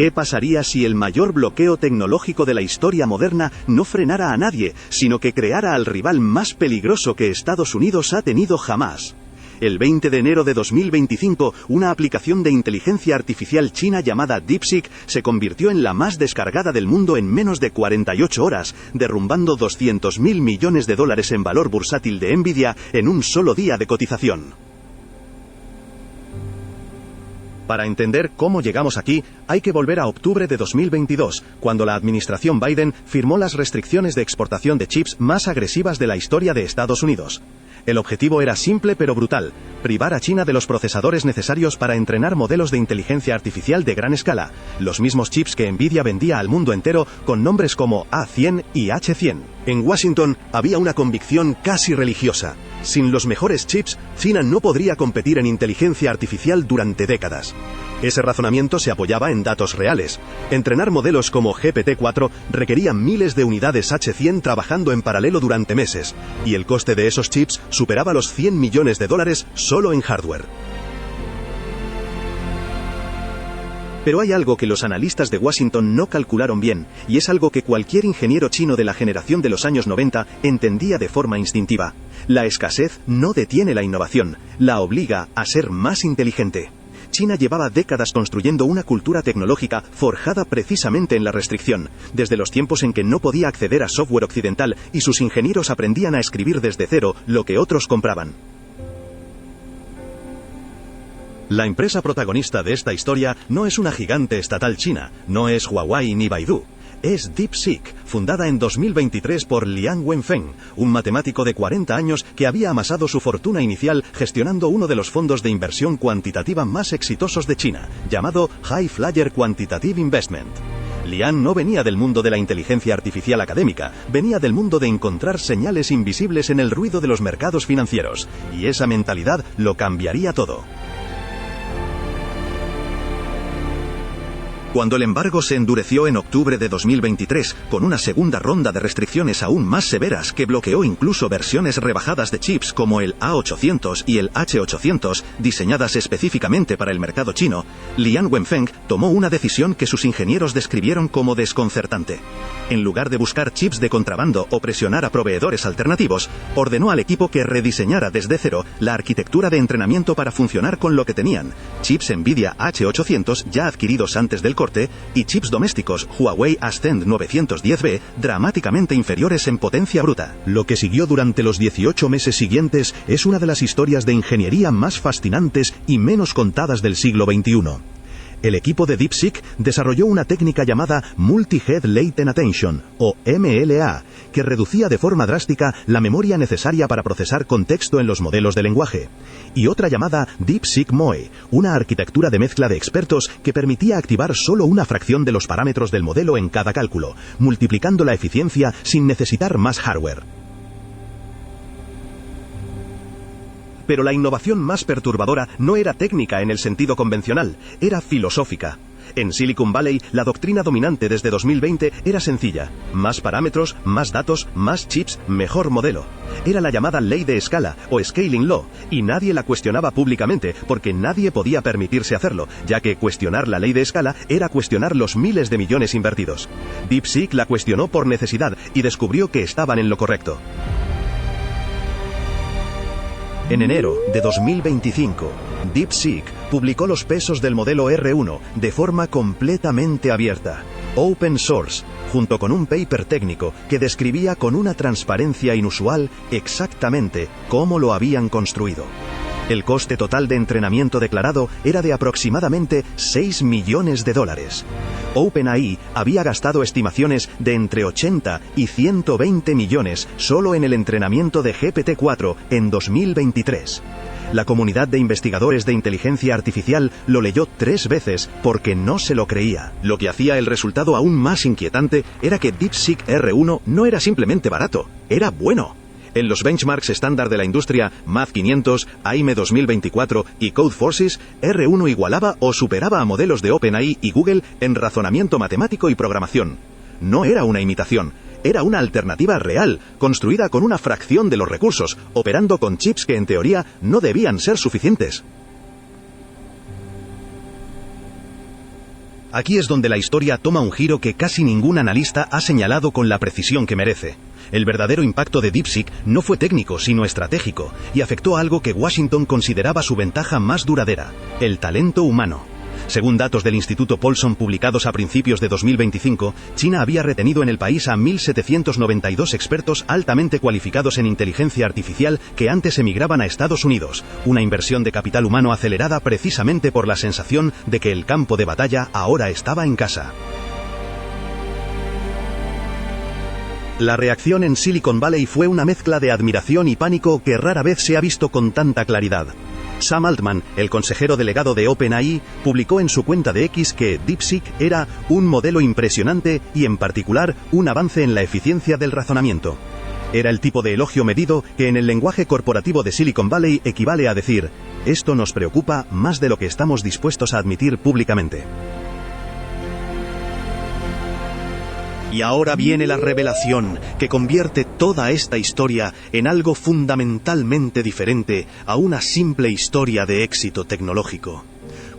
¿Qué pasaría si el mayor bloqueo tecnológico de la historia moderna no frenara a nadie, sino que creara al rival más peligroso que Estados Unidos ha tenido jamás? El 20 de enero de 2025, una aplicación de inteligencia artificial china llamada DeepSeek se convirtió en la más descargada del mundo en menos de 48 horas, derrumbando 200.000 millones de dólares en valor bursátil de Nvidia en un solo día de cotización. Para entender cómo llegamos aquí, hay que volver a octubre de 2022, cuando la administración Biden firmó las restricciones de exportación de chips más agresivas de la historia de Estados Unidos. El objetivo era simple pero brutal: privar a China de los procesadores necesarios para entrenar modelos de inteligencia artificial de gran escala, los mismos chips que Nvidia vendía al mundo entero con nombres como A100 y H100. En Washington había una convicción casi religiosa: sin los mejores chips, China no podría competir en inteligencia artificial durante décadas. Ese razonamiento se apoyaba en datos reales. Entrenar modelos como GPT-4 requería miles de unidades H100 trabajando en paralelo durante meses, y el coste de esos chips superaba los $100 millones solo en hardware. Pero hay algo que los analistas de Washington no calcularon bien, y es algo que cualquier ingeniero chino de la generación de los años 90 entendía de forma instintiva. La escasez no detiene la innovación, la obliga a ser más inteligente. China llevaba décadas construyendo una cultura tecnológica forjada precisamente en la restricción, desde los tiempos en que no podía acceder a software occidental y sus ingenieros aprendían a escribir desde cero lo que otros compraban. La empresa protagonista de esta historia no es una gigante estatal china, no es Huawei ni Baidu. Es DeepSeek, fundada en 2023 por Liang Wenfeng, un matemático de 40 años que había amasado su fortuna inicial gestionando uno de los fondos de inversión cuantitativa más exitosos de China, llamado High Flyer Quantitative Investment. Liang no venía del mundo de la inteligencia artificial académica, venía del mundo de encontrar señales invisibles en el ruido de los mercados financieros, y esa mentalidad lo cambiaría todo. Cuando el embargo se endureció en octubre de 2023, con una segunda ronda de restricciones aún más severas que bloqueó incluso versiones rebajadas de chips como el A800 y el H800, diseñadas específicamente para el mercado chino, Liang Wenfeng tomó una decisión que sus ingenieros describieron como desconcertante. En lugar de buscar chips de contrabando o presionar a proveedores alternativos, ordenó al equipo que rediseñara desde cero la arquitectura de entrenamiento para funcionar con lo que tenían: chips Nvidia H800 ya adquiridos antes del corte y chips domésticos Huawei Ascend 910B dramáticamente inferiores en potencia bruta. Lo que siguió durante los 18 meses siguientes es una de las historias de ingeniería más fascinantes y menos contadas del siglo XXI. El equipo de DeepSeek desarrolló una técnica llamada Multi-Head Latent Attention, o MLA, que reducía de forma drástica la memoria necesaria para procesar contexto en los modelos de lenguaje, y otra llamada DeepSeek MOE, una arquitectura de mezcla de expertos que permitía activar solo una fracción de los parámetros del modelo en cada cálculo, multiplicando la eficiencia sin necesitar más hardware. Pero la innovación más perturbadora no era técnica en el sentido convencional, era filosófica. En Silicon Valley, la doctrina dominante desde 2020 era sencilla: más parámetros, más datos, más chips, mejor modelo. Era la llamada ley de escala, o Scaling Law, y nadie la cuestionaba públicamente, porque nadie podía permitirse hacerlo, ya que cuestionar la ley de escala era cuestionar los miles de millones invertidos. DeepSeek la cuestionó por necesidad, y descubrió que estaban en lo correcto. En enero de 2025, DeepSeek publicó los pesos del modelo R1 de forma completamente abierta, open source, junto con un paper técnico que describía con una transparencia inusual exactamente cómo lo habían construido. El coste total de entrenamiento declarado era de aproximadamente $6 millones. OpenAI había gastado estimaciones de entre 80 y 120 millones solo en el entrenamiento de GPT-4 en 2023. La comunidad de investigadores de inteligencia artificial lo leyó 3 veces porque no se lo creía. Lo que hacía el resultado aún más inquietante era que DeepSeek R1 no era simplemente barato, era bueno. En los benchmarks estándar de la industria, Math 500, AIME 2024 y Codeforces, R1 igualaba o superaba a modelos de OpenAI y Google en razonamiento matemático y programación. No era una imitación, era una alternativa real, construida con una fracción de los recursos, operando con chips que en teoría no debían ser suficientes. Aquí es donde la historia toma un giro que casi ningún analista ha señalado con la precisión que merece. El verdadero impacto de DeepSeek no fue técnico, sino estratégico, y afectó a algo que Washington consideraba su ventaja más duradera: el talento humano. Según datos del Instituto Paulson publicados a principios de 2025, China había retenido en el país a 1.792 expertos altamente cualificados en inteligencia artificial que antes emigraban a Estados Unidos, una inversión de capital humano acelerada precisamente por la sensación de que el campo de batalla ahora estaba en casa. La reacción en Silicon Valley fue una mezcla de admiración y pánico que rara vez se ha visto con tanta claridad. Sam Altman, el consejero delegado de OpenAI, publicó en su cuenta de X que DeepSeek era un modelo impresionante y, en particular, un avance en la eficiencia del razonamiento. Era el tipo de elogio medido que en el lenguaje corporativo de Silicon Valley equivale a decir: esto nos preocupa más de lo que estamos dispuestos a admitir públicamente. Y ahora viene la revelación que convierte toda esta historia en algo fundamentalmente diferente a una simple historia de éxito tecnológico.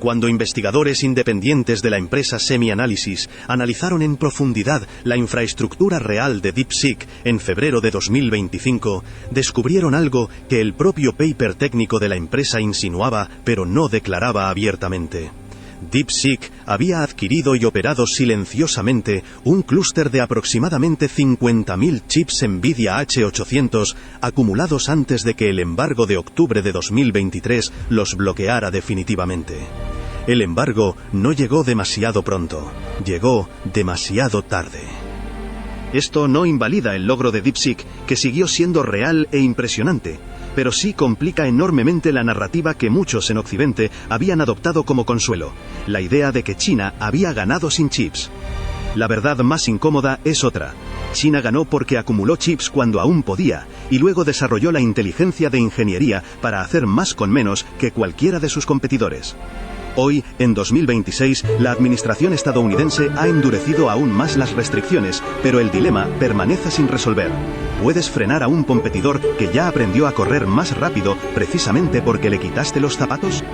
Cuando investigadores independientes de la empresa SemiAnalysis analizaron en profundidad la infraestructura real de DeepSeek en febrero de 2025, descubrieron algo que el propio paper técnico de la empresa insinuaba, pero no declaraba abiertamente. DeepSeek había adquirido y operado silenciosamente un clúster de aproximadamente 50.000 chips NVIDIA H800 acumulados antes de que el embargo de octubre de 2023 los bloqueara definitivamente. El embargo no llegó demasiado pronto, llegó demasiado tarde. Esto no invalida el logro de DeepSeek, que siguió siendo real e impresionante, pero sí complica enormemente la narrativa que muchos en Occidente habían adoptado como consuelo: la idea de que China había ganado sin chips. La verdad más incómoda es otra. China ganó porque acumuló chips cuando aún podía, y luego desarrolló la inteligencia de ingeniería para hacer más con menos que cualquiera de sus competidores. Hoy, en 2026, la administración estadounidense ha endurecido aún más las restricciones, pero el dilema permanece sin resolver. ¿Puedes frenar a un competidor que ya aprendió a correr más rápido precisamente porque le quitaste los zapatos?